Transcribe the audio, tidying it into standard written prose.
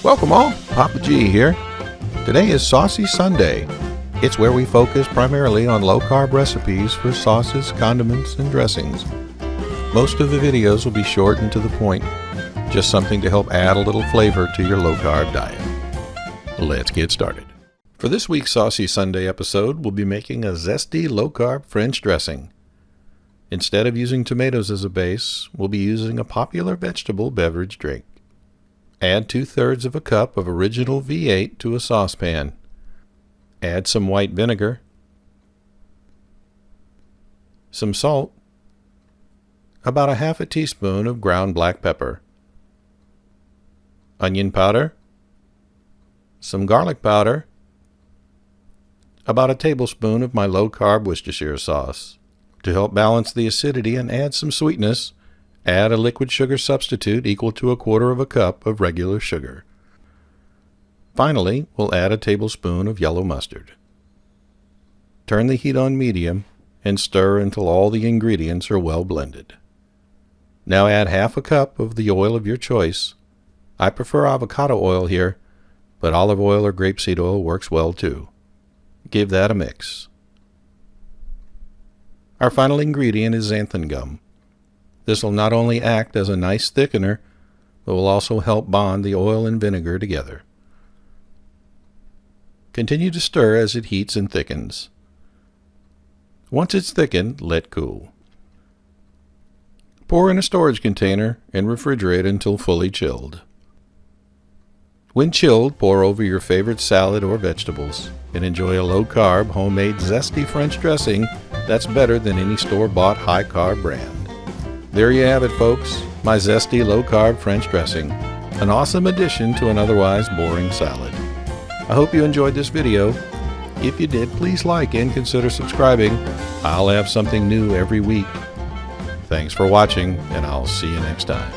Welcome all, Papa G here. Today is Saucy Sunday. It's where we focus primarily on low-carb recipes for sauces, condiments, and dressings. Most of the videos will be short and to the point, just something to help add a little flavor to your low-carb diet. Let's get started. For this week's Saucy Sunday episode, we'll be making a zesty low-carb French dressing. Instead of using tomatoes as a base, we'll be using a popular vegetable beverage drink. Add 2/3 of a cup of original V8 to a saucepan. Add some white vinegar, some salt, about a half a teaspoon of ground black pepper, onion powder, some garlic powder, about a tablespoon of my low-carb Worcestershire sauce. To help balance the acidity and add some sweetness, add a liquid sugar substitute equal to 1/4 of a cup of regular sugar. Finally, we'll add a tablespoon of yellow mustard. Turn the heat on medium and stir until all the ingredients are well blended. Now add half a cup of the oil of your choice. I prefer avocado oil here, but olive oil or grapeseed oil works well too. Give that a mix. Our final ingredient is xanthan gum. This will not only act as a nice thickener, but will also help bond the oil and vinegar together. Continue to stir as it heats and thickens. Once it's thickened, let cool. Pour in a storage container and refrigerate until fully chilled. When chilled, pour over your favorite salad or vegetables and enjoy a low-carb, homemade, zesty French dressing that's better than any store-bought high-carb brand. There you have it, folks, my zesty low-carb French dressing, an awesome addition to an otherwise boring salad. I hope you enjoyed this video. If you did, please like and consider subscribing. I'll have something new every week. Thanks for watching, and I'll see you next time.